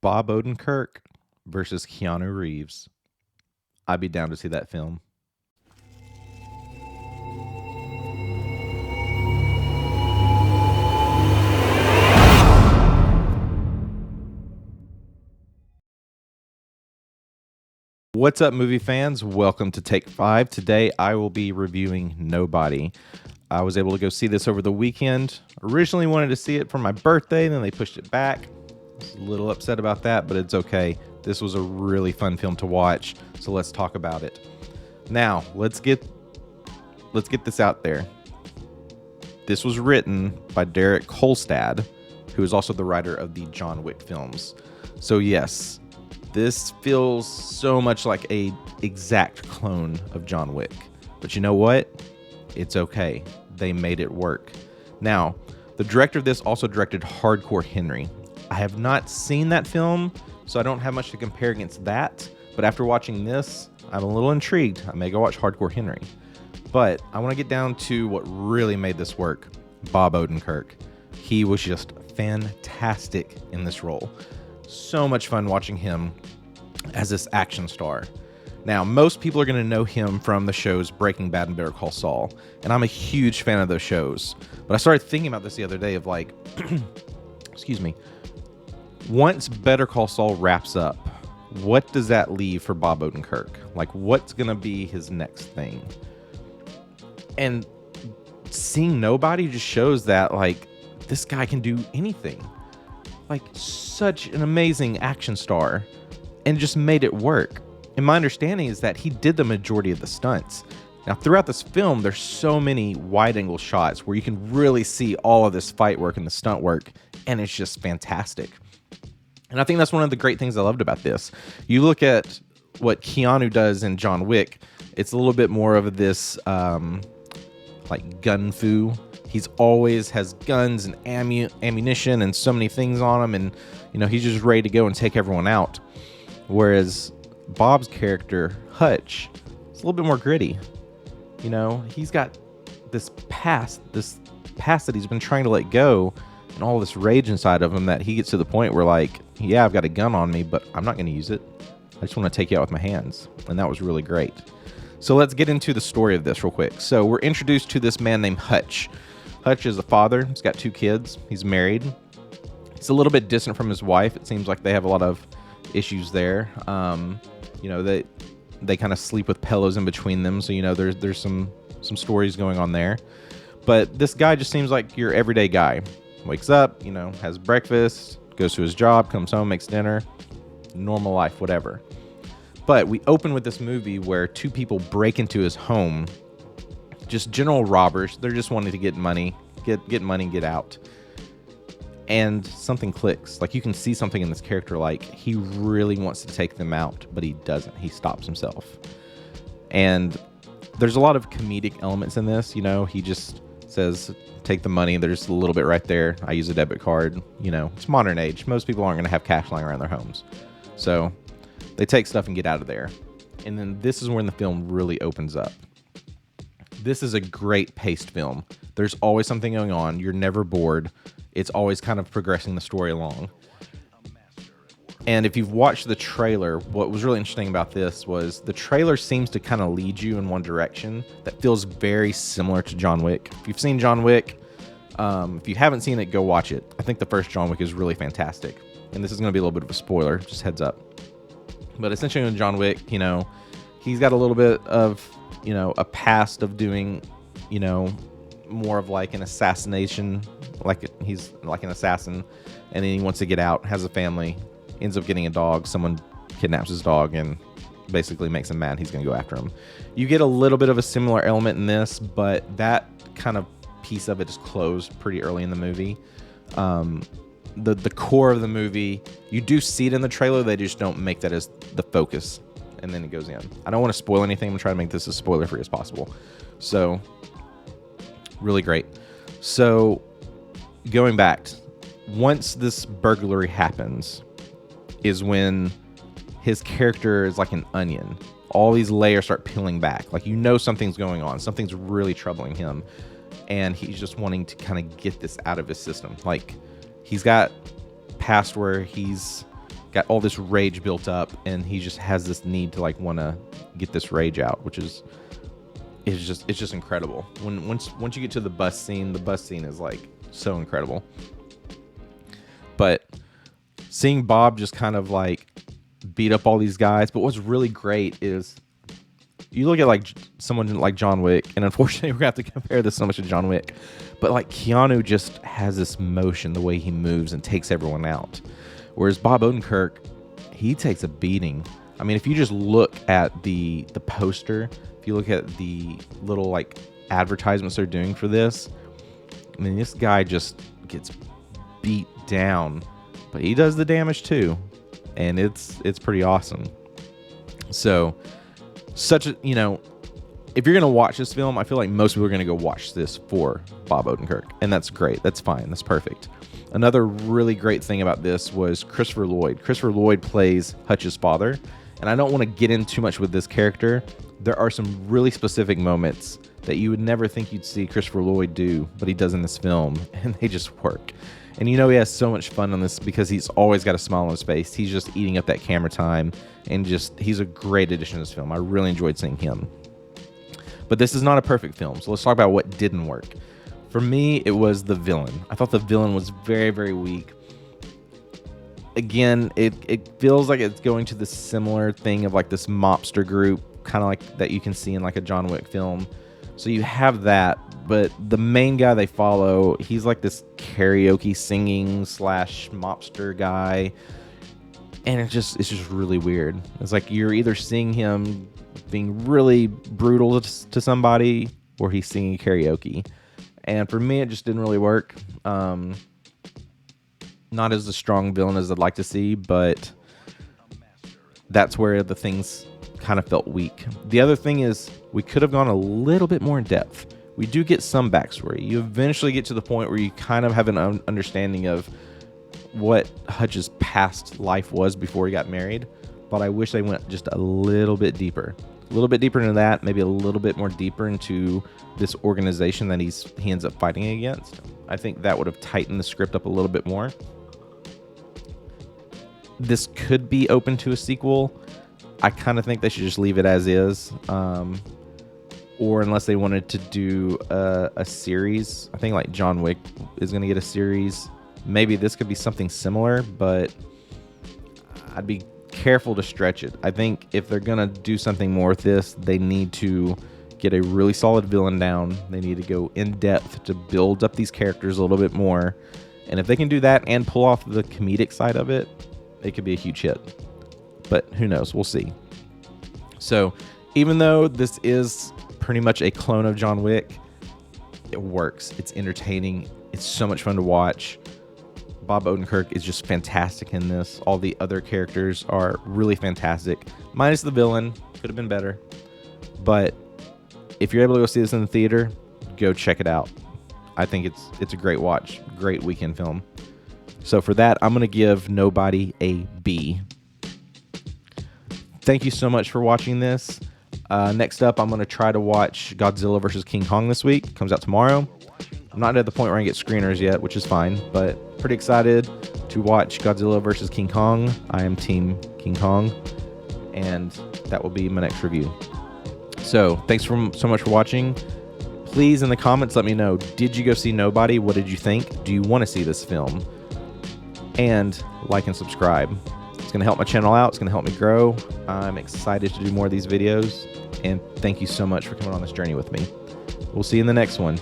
Bob Odenkirk versus Keanu Reeves. I'd be down to see that film. What's up, movie fans? Welcome to Take 5. Today, I will be reviewing Nobody. I was able to go see this over the weekend. Originally wanted to see it for my birthday, then they pushed it back. I was a little upset about that, but it's okay. This was a really fun film to watch, so let's talk about it. Now, let's get this out there. This was written by Derek Kolstad, who is also the writer of the John Wick films. So yes, this feels so much like a exact clone of John Wick. But you know what? It's okay. They made it work. Now, the director of this also directed Hardcore Henry. I have not seen that film, so I don't have much to compare against that. But after watching this, I'm a little intrigued. I may go watch Hardcore Henry. But I want to get down to what really made this work. Bob Odenkirk. He was just fantastic in this role. So much fun watching him as this action star. Now, most people are going to know him from the shows Breaking Bad and Better Call Saul, and I'm a huge fan of those shows. But I started thinking about this the other day of like, excuse me, once Better Call Saul wraps up, what does that leave for Bob Odenkirk? Like, what's going to be his next thing? And seeing Nobody just shows that, like, this guy can do anything. Like, such an amazing action star, and just made it work. And my understanding is that he did the majority of the stunts. Now, throughout this film, there's so many wide-angle shots where you can really see all of this fight work and the stunt work, and it's just fantastic. And I think that's one of the great things I loved about this. You look at what Keanu does in John Wick, it's a little bit more of this, like, gun-fu. He's always has guns and ammunition and so many things on him, and you know, he's just ready to go and take everyone out. Whereas Bob's character, Hutch, is a little bit more gritty. You know, he's got this past that he's been trying to let go, and all this rage inside of him that he gets to the point where, like, yeah, I've got a gun on me, but I'm not going to use it. I just want to take you out with my hands. And that was really great. So let's get into the story of this real quick. So we're introduced to this man named Hutch. Hutch is a father. He's got 2 kids. He's married. He's a little bit distant from his wife. It seems like they have a lot of issues there. You know, they kind of sleep with pillows in between them. So, you know, there's some stories going on there. But this guy just seems like your everyday guy. Wakes up, you know, has breakfast, goes to his job, comes home, makes dinner. Normal life, whatever. But we open with this movie where 2 people break into his home. Just general robbers. They're just wanting to get money, get money, get out. And something clicks. Like, you can see something in this character. Like, he really wants to take them out, but he doesn't. He stops himself. And there's a lot of comedic elements in this. You know, he just says, take the money. There's a little bit right there. I use a debit card. You know, it's modern age. Most people aren't going to have cash lying around their homes. So they take stuff and get out of there. And then this is when the film really opens up. This is a great paced film. There's always something going on. You're never bored. It's always kind of progressing the story along. And if you've watched the trailer, what was really interesting about this was the trailer seems to kind of lead you in one direction that feels very similar to John Wick. If you've seen John Wick, if you haven't seen it, go watch it. I think the first John Wick is really fantastic. And this is going to be a little bit of a spoiler, just heads up. But essentially in John Wick, you know, he's got a little bit of, you know, a past of doing, you know, more of like an assassination, like he's like an assassin, and then he wants to get out, has a family, ends up getting a dog. Someone kidnaps his dog and basically makes him mad. He's going to go after him. You get a little bit of a similar element in this, but that kind of piece of it is closed pretty early in the movie. The core of the movie, you do see it in the trailer. They just don't make that as the focus. And then it goes in. I don't want to spoil anything. I'm going to try to make this as spoiler-free as possible. So, really great. So, going back, once this burglary happens is when his character is like an onion. All these layers start peeling back. Like, you know something's going on. Something's really troubling him. And he's just wanting to kind of get this out of his system. Like, he's got past where he's got all this rage built up, and he just has this need to like want to get this rage out, which is it's just incredible. Once you get to the bus scene is like so incredible. But seeing Bob just kind of like beat up all these guys, but what's really great is you look at like someone like John Wick, and unfortunately we're gonna have to compare this so much to John Wick, but like Keanu just has this motion, the way he moves and takes everyone out. Whereas Bob Odenkirk, he takes a beating. I mean, if you just look at the poster, if you look at the little like advertisements they're doing for this, I mean, this guy just gets beat down, but he does the damage too, and it's pretty awesome. So, such a, you know, if you're gonna watch this film, I feel like most people are gonna go watch this for Bob Odenkirk, and that's great. That's fine. That's perfect. Another really great thing about this was Christopher Lloyd. Christopher Lloyd plays Hutch's father, and I don't want to get in too much with this character. There are some really specific moments that you would never think you'd see Christopher Lloyd do, but he does in this film, and they just work. And you know he has so much fun on this because he's always got a smile on his face. He's just eating up that camera time, and just he's a great addition to this film. I really enjoyed seeing him. But this is not a perfect film, so let's talk about what didn't work. For me, it was the villain. I thought the villain was very, very weak. Again, it feels like it's going to the similar thing of like this mobster group, kind of like that you can see in like a John Wick film. So you have that, but the main guy they follow, he's like this karaoke singing / mobster guy, and it's just really weird. It's like you're either seeing him being really brutal to somebody, or he's singing karaoke. And for me, it just didn't really work. Not as a strong villain as I'd like to see, but that's where the things kind of felt weak. The other thing is we could have gone a little bit more in depth. We do get some backstory. You eventually get to the point where you kind of have an understanding of what Hutch's past life was before he got married, but I wish they went just a little bit deeper. A little bit deeper into that, maybe a little bit more deeper into this organization that he ends up fighting against. I think that would have tightened the script up a little bit more. This could be open to a sequel. I kind of think they should just leave it as is. Or unless they wanted to do a series. I think like John Wick is going to get a series. Maybe this could be something similar, but I'd be careful to stretch it. I think if they're going to do something more with this, they need to get a really solid villain down. They need to go in depth to build up these characters a little bit more. And if they can do that and pull off the comedic side of it, it could be a huge hit. But who knows? We'll see. So even though this is pretty much a clone of John Wick, it works. It's entertaining. It's so much fun to watch. Bob Odenkirk is just fantastic in this. All the other characters are really fantastic. Minus the villain. Could have been better. But if you're able to go see this in the theater, go check it out. I think it's a great watch. Great weekend film. So for that, I'm going to give Nobody a B. Thank you so much for watching this. Next up, I'm going to try to watch Godzilla vs. King Kong this week. It comes out tomorrow. I'm not at the point where I get screeners yet, which is fine, but pretty excited to watch Godzilla vs. King Kong. I am Team King Kong, and that will be my next review. So thanks so much for watching. Please, in the comments, let me know, did you go see Nobody? What did you think? Do you want to see this film? And like and subscribe. It's going to help my channel out. It's going to help me grow. I'm excited to do more of these videos. And thank you so much for coming on this journey with me. We'll see you in the next one.